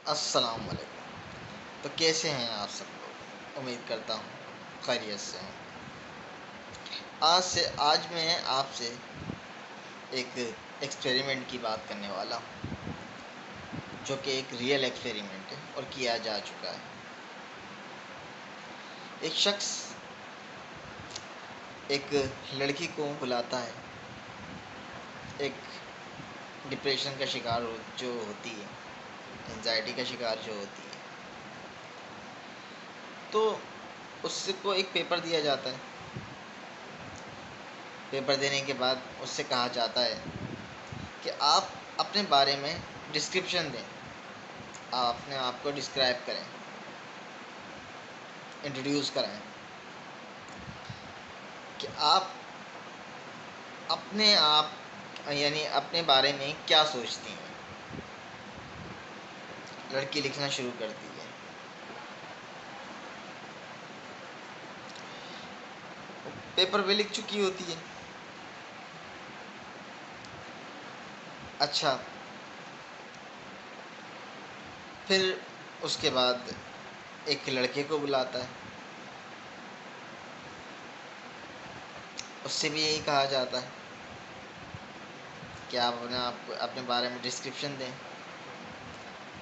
अस्सलाम वालेकुम। तो कैसे हैं आप सब लोग? उम्मीद करता हूँ खैरियत से हैं। आज मैं आपसे एक एक्सपेरिमेंट की बात करने वाला हूँ, जो कि एक रियल एक्सपेरिमेंट है और किया जा चुका है। एक शख्स एक लड़की को बुलाता है, एक डिप्रेशन का शिकार जो होती है, एंजाइटी का शिकार जो होती है, तो उसको एक पेपर दिया जाता है। पेपर देने के बाद उससे कहा जाता है कि आप अपने बारे में डिस्क्रिप्शन दें, आप अपने आप को डिस्क्राइब करें, इंट्रोड्यूस कराएं कि आप अपने आप यानी अपने बारे में क्या सोचती हैं। लड़की लिखना शुरू करती है। पेपर पे लिख चुकी होती है। अच्छा, फिर उसके बाद एक लड़के को बुलाता है। उससे भी यही कहा जाता है कि आप अपने बारे में डिस्क्रिप्शन दें,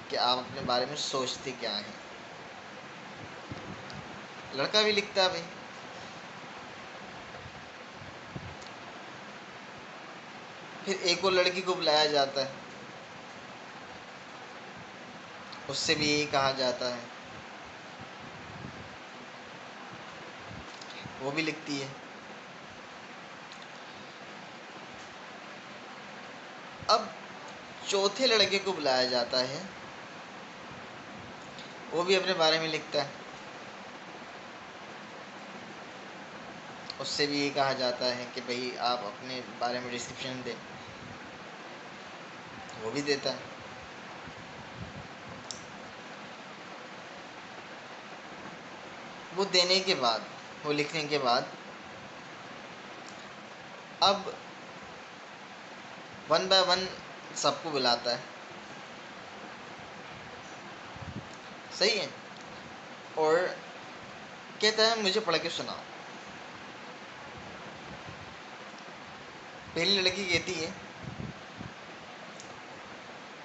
कि आप अपने बारे में सोचते क्या हैं। लड़का भी लिखता है भाई। फिर एक और लड़की को बुलाया जाता है। उससे भी यही कहा जाता है। वो भी लिखती है। अब चौथे लड़के को बुलाया जाता है। वो भी अपने बारे में लिखता है। उससे भी यही कहा जाता है कि भाई आप अपने बारे में डिस्क्रिप्शन दें। वो भी देता है। वो देने के बाद, वो लिखने के बाद, अब वन बाय वन सबको बुलाता है। सही है। और कहता है मुझे पढ़ के सुनाओ। पहली लड़की कहती है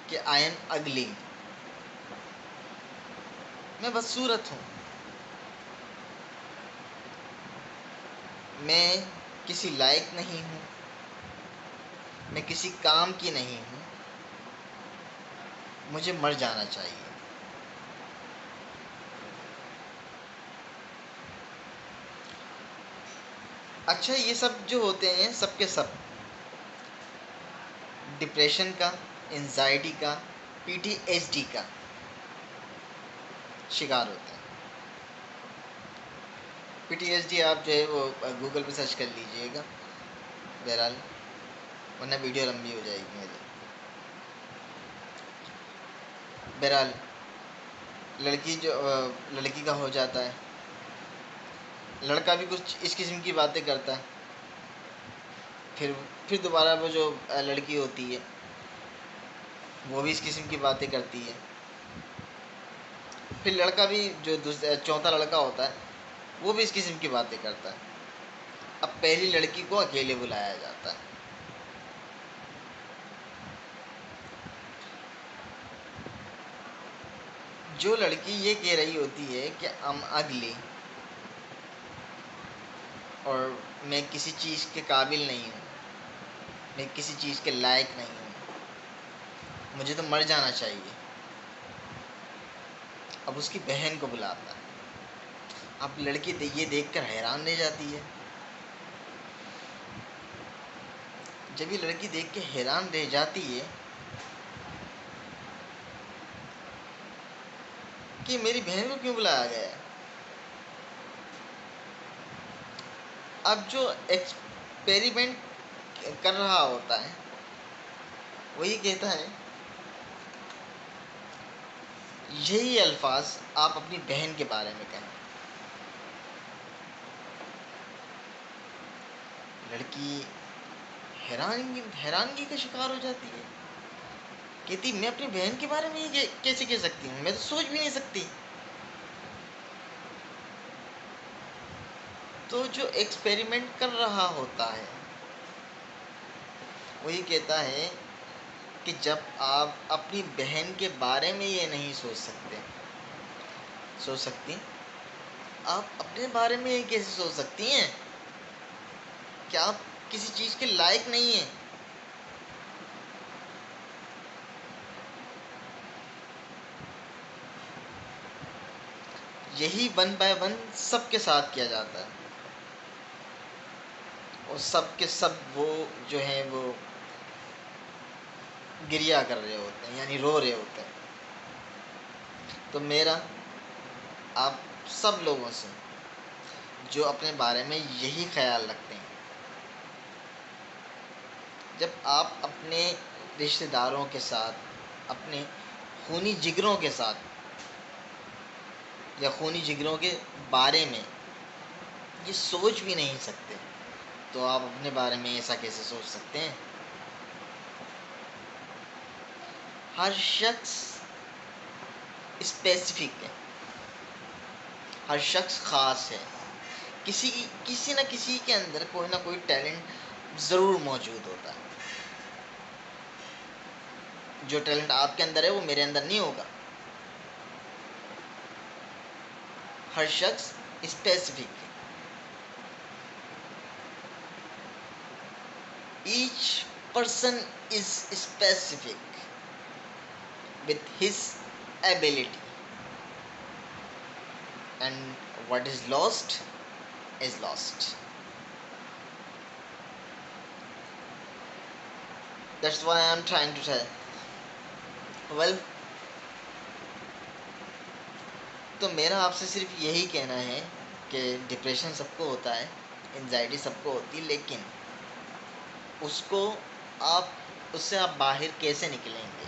कि आई एम अगली, मैं बदसूरत हूँ, मैं किसी लायक नहीं हूँ, मैं किसी काम की नहीं हूँ, मुझे मर जाना चाहिए। अच्छा, ये सब जो होते हैं सब के सब डिप्रेशन का, एंजाइटी का, पीटीएसडी का शिकार होते हैं। पीटीएसडी आप जो है वो गूगल पे सर्च कर लीजिएगा, बहरहाल, वरना वीडियो लंबी हो जाएगी मेरी। बहरहाल, लड़की का हो जाता है। लड़का भी कुछ इस किस्म की बातें करता है। फिर दोबारा वो जो लड़की होती है वो भी इस किस्म की बातें करती है। फिर लड़का भी जो चौथा लड़का होता है वो भी इस किस्म की बातें करता है। अब पहली लड़की को अकेले बुलाया जाता है। जो लड़की ये कह रही होती है कि I'm अगली और मैं किसी चीज़ के काबिल नहीं हूँ, मैं किसी चीज़ के लायक नहीं हूँ, मुझे तो मर जाना चाहिए। अब उसकी बहन को बुलाता है। अब लड़की ये देखकर हैरान रह जाती है। जब ये लड़की देख के हैरान रह जाती है कि मेरी बहन को क्यों बुलाया गया है। अब जो एक्सपेरिमेंट कर रहा होता है वो ये कहता है, यही अल्फाज आप अपनी बहन के बारे में कहें। लड़की हैरानगी हैरानगी का शिकार हो जाती है। कहती मैं अपनी बहन के बारे में ये कैसे कह सकती हूँ, मैं तो सोच भी नहीं सकती। तो जो एक्सपेरिमेंट कर रहा होता है वही कहता है कि जब आप अपनी बहन के बारे में ये नहीं सोच सकती, आप अपने बारे में ये कैसे सोच सकती हैं? क्या आप किसी चीज़ के लायक नहीं हैं? यही 1 बाय 1 सबके साथ किया जाता है, और सब के सब वो जो हैं वो गिरिया कर रहे होते हैं, यानी रो रहे होते हैं। तो मेरा आप सब लोगों से जो अपने बारे में यही ख्याल रखते हैं, जब आप अपने रिश्तेदारों के साथ, अपने खूनी जिगरों के साथ या खूनी जिगरों के बारे में ये सोच भी नहीं सकते, तो आप अपने बारे में ऐसा कैसे सोच सकते हैं? हर शख्स स्पेसिफिक है, हर शख्स ख़ास है। किसी न किसी के अंदर कोई ना कोई टैलेंट ज़रूर मौजूद होता है। जो टैलेंट आपके अंदर है वो मेरे अंदर नहीं होगा। हर शख्स स्पेसिफिक है। Each person is specific with his ability, and what is lost is lost. That's why I'm trying to tell. Well, तो मेरा आपसे सिर्फ यही कहना है कि डिप्रेशन सबको होता है, एंजाइटी सबको होती है, लेकिन उसको आप उससे आप बाहर कैसे निकलेंगे?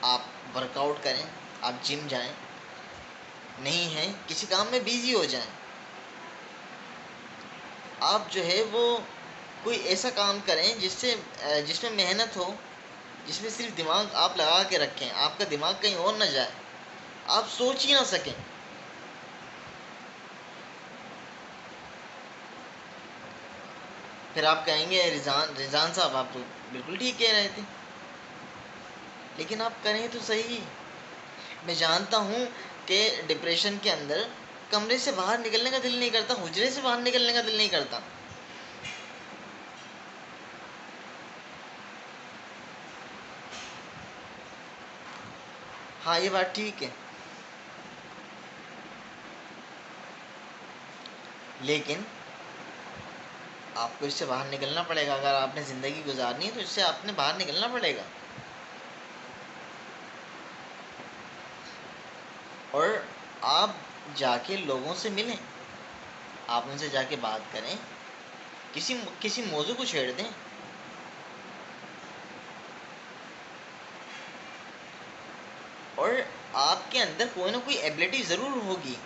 आप वर्कआउट करें, आप जिम जाएं, नहीं है किसी काम में बिजी हो जाएं, आप जो है वो कोई ऐसा काम करें जिसमें मेहनत हो, जिसमें सिर्फ दिमाग आप लगा के रखें, आपका दिमाग कहीं और ना जाए, आप सोच ही ना सकें। फिर आप कहेंगे रिजान साहब आप तो बिल्कुल ठीक कह रहे थे, लेकिन आप करें तो सही। मैं जानता हूँ कि डिप्रेशन के अंदर कमरे से बाहर निकलने का दिल नहीं करता, हुजरे से बाहर निकलने का दिल नहीं करता। हाँ, ये बात ठीक है, लेकिन आपको इससे बाहर निकलना पड़ेगा। अगर आपने ज़िंदगी गुजारनी है तो इससे आपने बाहर निकलना पड़ेगा। और आप जाके लोगों से मिलें, आप उनसे जाके बात करें, किसी किसी मौजू को छेड़ दें। और आपके अंदर कोई ना कोई एबिलिटी ज़रूर होगी,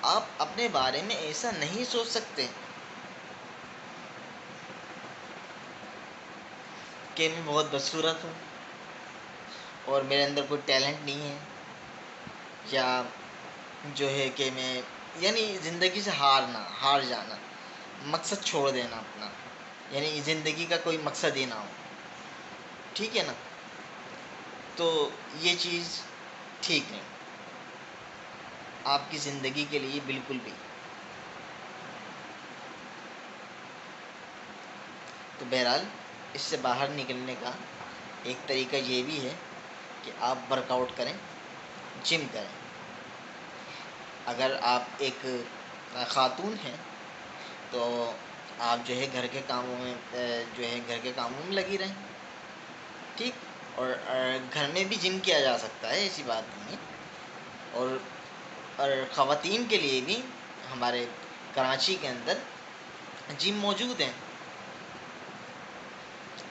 आप अपने बारे में ऐसा नहीं सोच सकते कि मैं बहुत बदसूरत हूँ और मेरे अंदर कोई टैलेंट नहीं है, या जो है कि मैं, यानी ज़िंदगी से हार जाना, मकसद छोड़ देना अपना, यानी ज़िंदगी का कोई मकसद ही ना हो। ठीक है ना? तो ये चीज़ ठीक नहीं आपकी ज़िंदगी के लिए बिल्कुल भी। तो बहरहाल इससे बाहर निकलने का एक तरीका ये भी है कि आप वर्कआउट करें, जिम करें। अगर आप एक खातून हैं तो आप जो है घर के कामों में लगी रहें। ठीक। और घर में भी जिम किया जा सकता है, ऐसी बात नहीं है। और ख़वातीन के लिए भी हमारे कराची के अंदर जिम मौजूद हैं,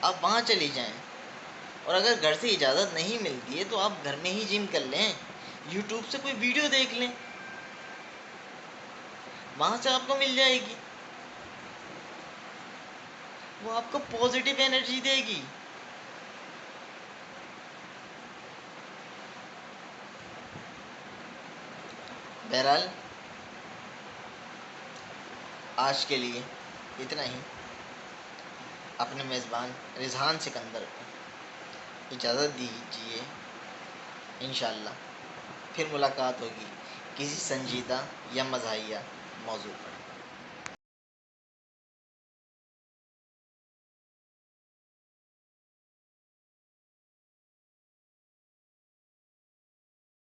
आप वहाँ चली जाएं। और अगर घर से इजाज़त नहीं मिलती है तो आप घर में ही जिम कर लें, यूट्यूब से कोई वीडियो देख लें, वहाँ से आपको मिल जाएगी, वो आपको पॉजिटिव एनर्जी देगी। बहरहाल आज के लिए इतना ही। अपने मेज़बान रिजहान सिकंदर को इजाज़त दीजिए। इंशाअल्लाह फिर मुलाकात होगी किसी संजीदा या मज़ाहिया मौजू पर।